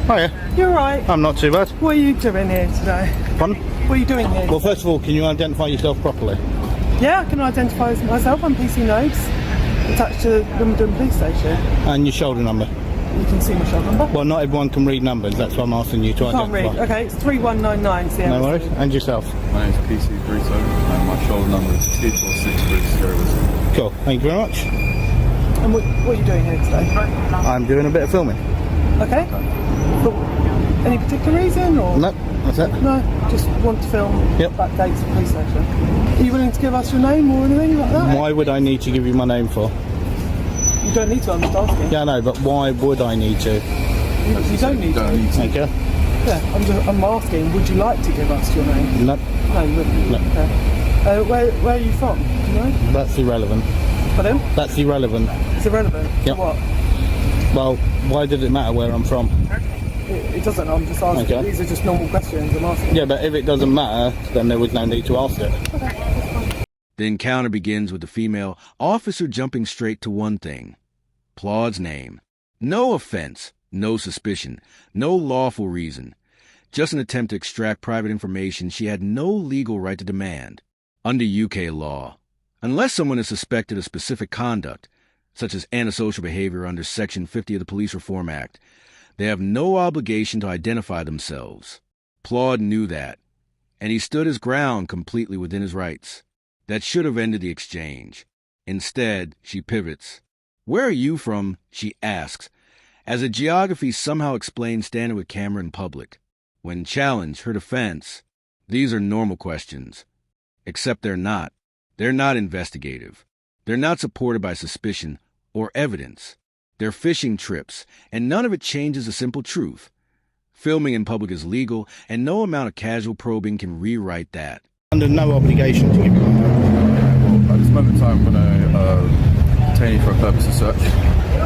Hiya. You're right. I'm not too bad. What are you doing here today? Pardon? What are you doing here? Well, first of all, can you identify yourself properly? Yeah, I can identify myself. I'm PC Nodes, attached to Wimbledon Police Station. And your shoulder number? You can see my shoulder number. Well, not everyone can read numbers. That's why I'm asking you to Can't identify. read. Okay, it's 3199. See how No worries. And yourself? My name's PC Brito and my shoulder number is 246 Cool. Thank you very much. And what are you doing here today? I'm doing a bit of filming. Okay. For any particular reason or? No, that's it. No, just want to film backdates of the police station. Are you willing to give us your name or anything like that? Why would I need to give you my name for? You don't need to, I'm just asking. Yeah, I know, but why would I need to? You don't need to. Thank you. Yeah, I'm asking, would you like to give us your name? No. No, you wouldn't. No. Okay. Where are you from? Do you know? That's irrelevant. Pardon? That's irrelevant. It's irrelevant? Yep. For what? Well, why did it matter where I'm from? It doesn't, I'm just asking. Okay. These are just normal questions I'm asking. Yeah, but if it doesn't matter, then there was no need to ask it. Okay. The encounter begins with the female officer jumping straight to one thing. Claude's name. No offense, no suspicion, no lawful reason. Just an attempt to extract private information she had no legal right to demand. Under UK law, unless someone is suspected of specific conduct, such as antisocial behavior under Section 50 of the Police Reform Act, they have no obligation to identify themselves. Claude knew that, and he stood his ground completely within his rights. That should have ended the exchange. Instead, she pivots. "Where are you from?" she asks, as a geography somehow explains standing with camera in public. When challenged, her defense, these are normal questions. Except they're not. They're not investigative. They're not supported by suspicion or evidence. They're fishing trips, and none of it changes the simple truth. Filming in public is legal, and no amount of casual probing can rewrite that. Under no obligation to give you my name. Well, at this moment in time, I'm going to detain you for a purpose of search.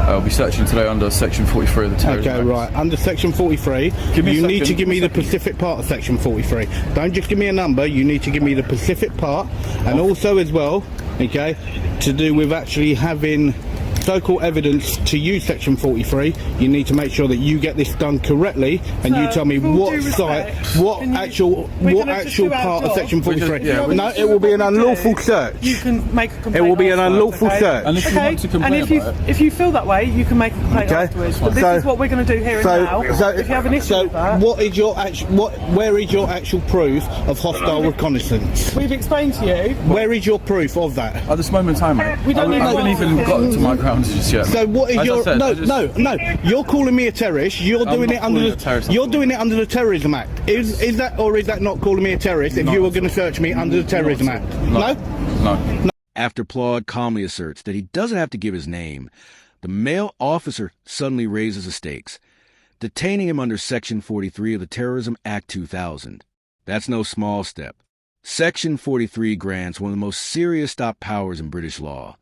I'll be searching today under Section 43 of the Terrorism Okay, Act. right. Under Section 43, you need to give me the specific part of Section 43. Don't just give me a number, you need to give me the specific part. And also as well, okay, to do with actually having so-called evidence to use Section 43, you need to make sure that you get this done correctly, and you tell me what site, what actual part of Section 43. No, it will be an unlawful search. You can make a complaint. It will be an unlawful search. And if you want to complain if you feel that way, you can make a complaint afterwards. But this is what we're going to do here and now. If you have an issue with that, what is your where is your actual proof of hostile reconnaissance? we've explained to you. Where is your proof of that? At this moment in time, mate, We don't I haven't even gotten to my grounds just yet. So what is As your I said, no? You're calling me a terrorist. You're doing it under the Terrorism Act. Is that or is that not calling me a terrorist? If you were going to search me under the Terrorism Act, No. After Claude calmly asserts that he doesn't have to give his name, the male officer suddenly raises the stakes, detaining him under Section 43 of the Terrorism Act 2000. That's no small step. Section 43 grants one of the most serious stop powers in British law,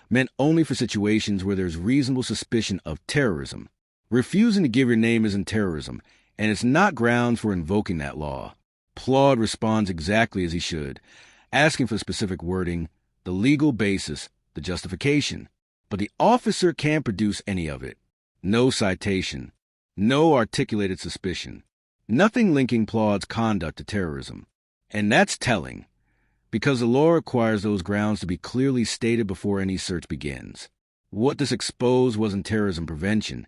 meant only for situations where there's reasonable suspicion of terrorism. Refusing to give your name isn't terrorism, and it's not grounds for invoking that law. Claude responds exactly as he should, asking for specific wording, the legal basis, the justification. But the officer can't produce any of it. No citation. No articulated suspicion. Nothing linking Claude's conduct to terrorism. And that's telling, because the law requires those grounds to be clearly stated before any search begins. What this exposed wasn't terrorism prevention.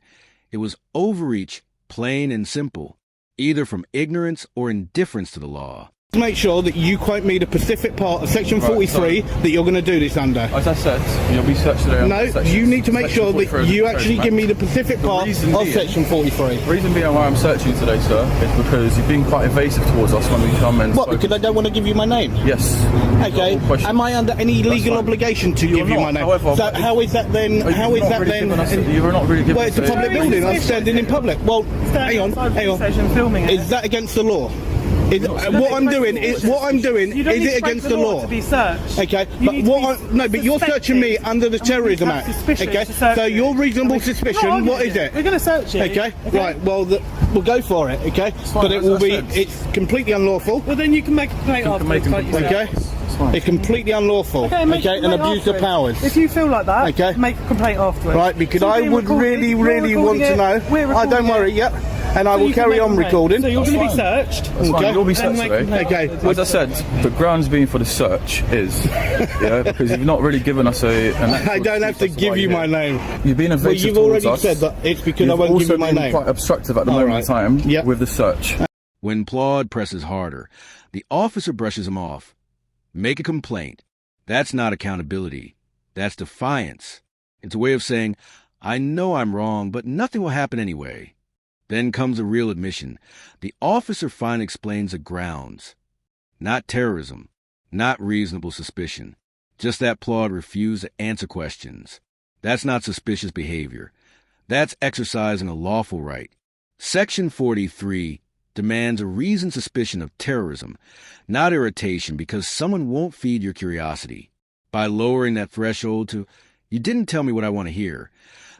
It was overreach, plain and simple, either from ignorance or indifference to the law. Make sure that you quote me the specific part of Section 43 that you're going to do this under. As I said, you'll be searched today. No, you need to make sure that you actually give me the specific part of Section 43. The reason being why I'm searching today, sir, is because you've been quite evasive towards us when we come and... What, because I don't want to give you my name? Yes. Okay, am I under any legal obligation to give you my name? However, so how is that then... How is that then... You're not really giving Well, it's a public building, I'm standing in public. Well, hang on. Is that against the law? What I'm doing is it against the law? To be searched. Okay, but you're searching me under the Terrorism Act. Okay, so your reasonable suspicion, what is it? We're going to search you. Okay, right. Well, we'll go for it. Okay, but it will be. It's completely unlawful. Well, then you can make a complaint afterwards. Okay. It's completely unlawful. Okay, and abuse of powers. If you feel like that, make a complaint afterwards. Right, because I would really want to know. Don't worry. Yep. and I will carry on recording. So you're going to be searched. That's fine. You'll be searched today. Okay. As I said, the grounds being for the search is, because you've not really given us an actual I don't have to give you my name. You've been evasive. Well, you've already said that it's because I won't give you my name. You've also been quite obstructive at the moment in time with the search. When Claude presses harder, the officer brushes him off. Make a complaint. That's not accountability. That's defiance. It's a way of saying, I know I'm wrong, but nothing will happen anyway. Then comes a real admission. The officer finally explains the grounds. Not terrorism, not reasonable suspicion. Just that Claude refused to answer questions. That's not suspicious behavior. That's exercising a lawful right. Section 43 demands a reasoned suspicion of terrorism, not irritation because someone won't feed your curiosity. By lowering that threshold to, you didn't tell me what I want to hear,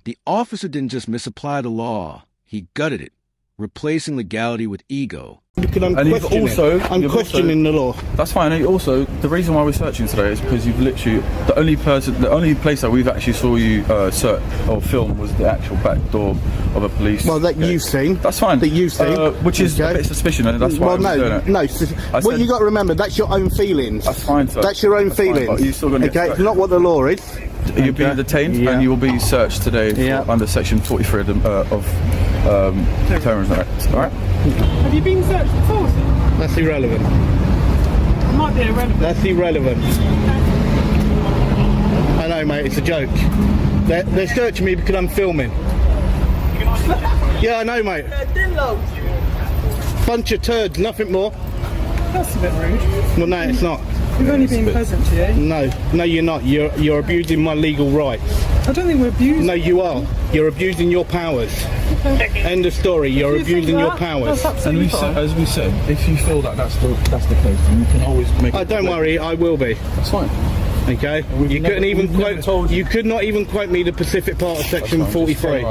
the officer didn't just misapply the law, he gutted it, replacing legality with ego. Because I'm questioning the law. That's fine. And also, the reason why we're searching today is because you've literally the only place that we've actually saw you search or film was the actual back door of a police. Well, that you've seen. That's fine. That you've seen, which is a bit suspicious, and that's why I'm doing it. No. What you got to remember, that's your own feelings. That's fine, sir. That's your own feelings. Fine, but you're still going to it's not what the law is. You'll be detained and you will be searched today under Section 43 of Terrorism Act. All right. Have you been searched before, sir? That's irrelevant. It might be irrelevant. That's irrelevant. I know, mate, it's a joke. They're searching me because I'm filming. Yeah, I know, mate. Bunch of turds, nothing more. That's a bit rude. Well, no, it's not. We've only been pleasant to you. No, you're not. You're abusing my legal rights. I don't think we're abusing. No, you are. You're abusing your powers. Okay. End of story. You're abusing your powers. And as we said, if you feel that that's the case, then you can always make. Don't worry, I will be. That's fine. Okay. You couldn't even quote. You could not even quote me the Pacific part of Section 43.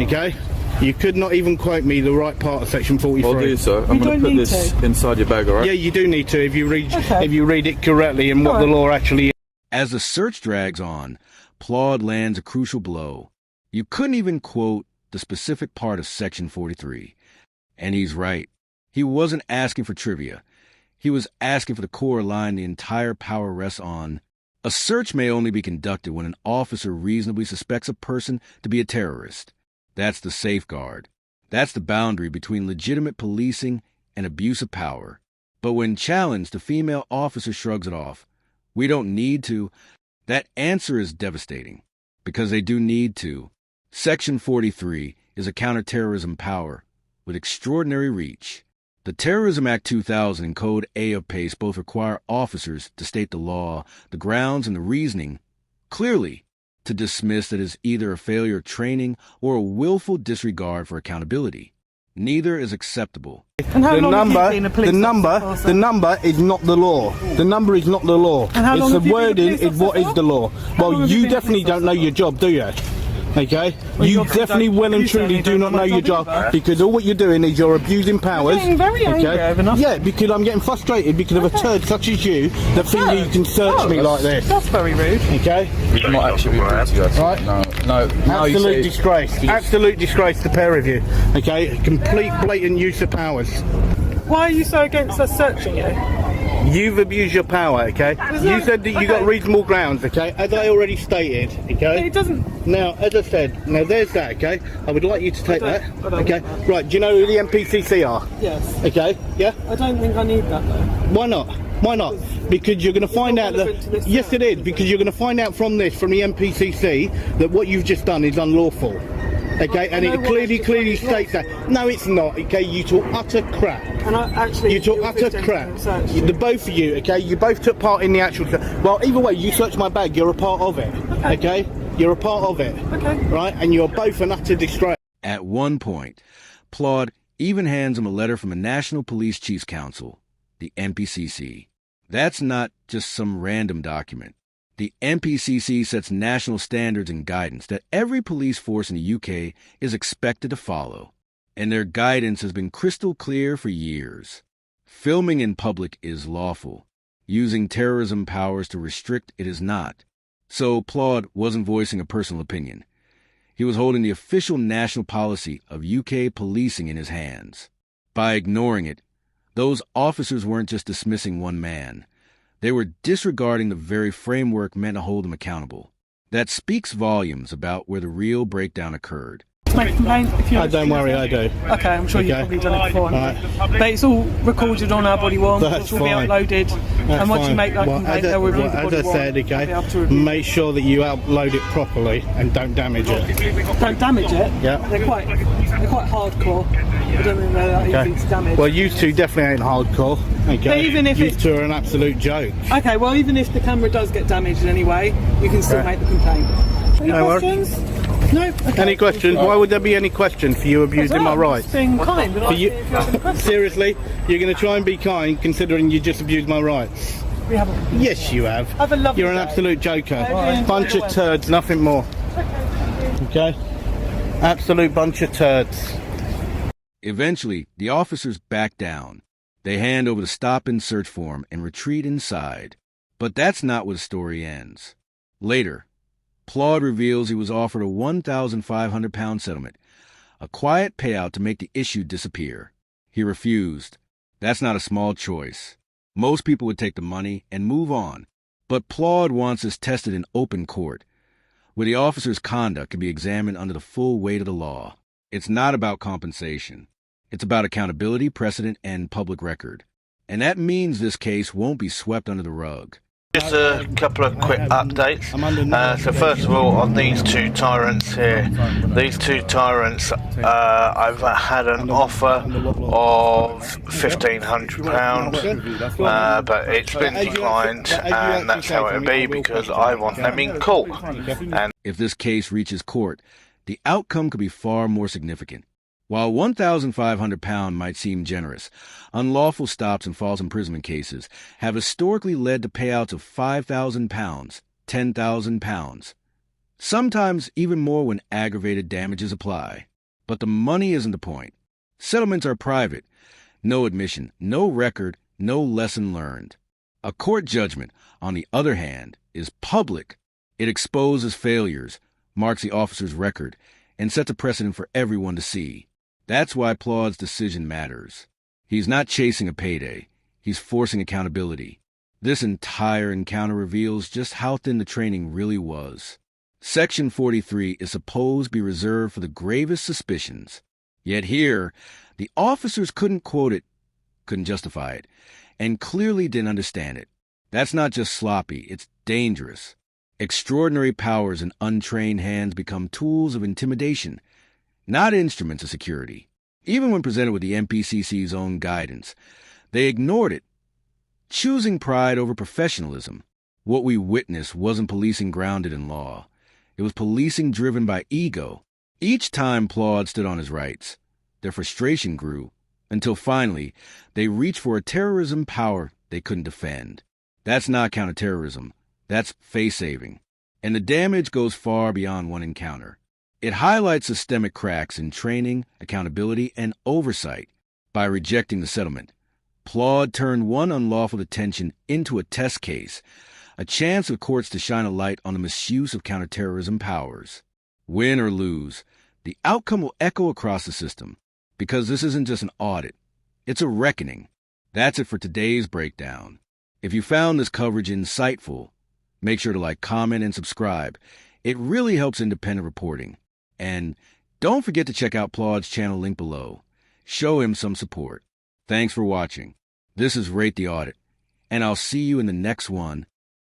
Okay. You could not even quote me the right part of Section 43. Well, do so. I'm going to put this inside your bag, all right? Yeah, you do need to if you read it correctly and what the law actually is. As the search drags on, Claude lands a crucial blow. You couldn't even quote the specific part of Section 43. And he's right. He wasn't asking for trivia. He was asking for the core line the entire power rests on. A search may only be conducted when an officer reasonably suspects a person to be a terrorist. That's the safeguard. That's the boundary between legitimate policing and abuse of power. But when challenged, the female officer shrugs it off. We don't need to. That answer is devastating, because they do need to. Section 43 is a counterterrorism power with extraordinary reach. The Terrorism Act 2000 and Code A of PACE both require officers to state the law, the grounds, and the reasoning clearly, to dismiss that is either a failure of training or a willful disregard for accountability. Neither is acceptable. And how long have you been a police officer? The number is not the law. The number is not the law. And how long it's have the you wording been a police is what officer is the law. Well, you definitely don't know your job, do you? Okay? Well, you definitely well and truly do not know your job because all what you're doing is you're abusing powers. You're getting very angry over nothing. Yeah, because I'm getting frustrated because of a turd such as you that think that you can search me like this. That's very rude. Okay? We might actually be rude to you. Right? No. Absolute disgrace. Absolute disgrace, the pair of you. Okay? Complete blatant use of powers. Why are you so against us searching you? You've abused your power, okay? You said that you got reasonable grounds, okay? As I already stated, okay? It doesn't. Now, as I said, now there's that, okay? I would like you to take that, okay? Right, do you know who the MPCC are? Yes. Okay, yeah? I don't think I need that though. Why not? Why not? Because you're going to find out that... Yes, it is, because you're going to find out from this, from the MPCC, that what you've just done is unlawful. Okay, and it clearly states that. No, it's not. Okay, you talk utter crap. And you talk utter crap. The both of you. Okay, you both took part in the actual. Well, either way, you searched my bag. You're a part of it. Okay, you're a part of it. Okay. Right, and you're both an utter disgrace. At one point, Claude even hands him a letter from the National Police Chiefs Council, the NPCC. That's not just some random document. The NPCC sets national standards and guidance that every police force in the UK is expected to follow, and their guidance has been crystal clear for years. Filming in public is lawful. Using terrorism powers to restrict it is not. So Claude wasn't voicing a personal opinion. He was holding the official national policy of UK policing in his hands. By ignoring it, those officers weren't just dismissing one man. They were disregarding the very framework meant to hold him accountable. That speaks volumes about where the real breakdown occurred. Make a complaint if you don't worry, I do. Okay, I'm sure you've probably done it before. Right. But it's all recorded on our body worn, That's which will be fine. uploaded. That's and once fine. you make that complaint, they'll review the body as I worn. said, They'll be able to okay, review make sure that you upload it properly and don't damage it. Don't damage it. Yeah. They're quite hardcore. I don't think they're that easy to damage. Well, you two definitely ain't hardcore. Okay. But even if you two are an absolute joke. Okay, well, even if the camera does get damaged in any way, you can still make the complaint. Any No worries. questions? No? Okay. Any questions? Why would there be any question for you abusing my rights? Being kind. For you, seriously, you're going to try and be kind considering you just abused my rights? We haven't. Yes, you have. Have a lovely You're an day. absolute joker. Okay. Bunch of turds, nothing more. Okay? Absolute bunch of turds. Eventually, the officers back down. They hand over the stop and search form and retreat inside. But that's not where the story ends. Later, Claude reveals he was offered a £1,500 settlement, a quiet payout to make the issue disappear. He refused. That's not a small choice. Most people would take the money and move on. But Claude wants this tested in open court, where the officer's conduct can be examined under the full weight of the law. It's not about compensation. It's about accountability, precedent, and public record. And that means this case won't be swept under the rug. Just a couple of quick updates. So first of all, on these two tyrants here, I've had an offer of £1,500, but it's been declined, and that's how it'll be because I want them in court. And if this case reaches court, the outcome could be far more significant. While £1,500 might seem generous, unlawful stops and false imprisonment cases have historically led to payouts of £5,000, £10,000, sometimes even more when aggravated damages apply. But the money isn't the point. Settlements are private. No admission, no record, no lesson learned. A court judgment, on the other hand, is public. It exposes failures, marks the officer's record, and sets a precedent for everyone to see. That's why Claude's decision matters. He's not chasing a payday. He's forcing accountability. This entire encounter reveals just how thin the training really was. Section 43 is supposed to be reserved for the gravest suspicions. Yet here, the officers couldn't quote it, couldn't justify it, and clearly didn't understand it. That's not just sloppy, it's dangerous. Extraordinary powers in untrained hands become tools of intimidation, not instruments of security. Even when presented with the MPCC's own guidance, they ignored it, choosing pride over professionalism. What we witnessed wasn't policing grounded in law. It was policing driven by ego. Each time Claude stood on his rights, their frustration grew, until finally they reached for a terrorism power they couldn't defend. That's not counterterrorism. That's face-saving. And the damage goes far beyond one encounter. It highlights systemic cracks in training, accountability, and oversight. By rejecting the settlement, Claude turned one unlawful detention into a test case, a chance for courts to shine a light on the misuse of counterterrorism powers. Win or lose, the outcome will echo across the system, because this isn't just an audit, it's a reckoning. That's it for today's breakdown. If you found this coverage insightful, make sure to like, comment, and subscribe. It really helps independent reporting. And don't forget to check out Claude's channel link below. Show him some support. Thanks for watching. This is Rate the Audit, and I'll see you in the next one.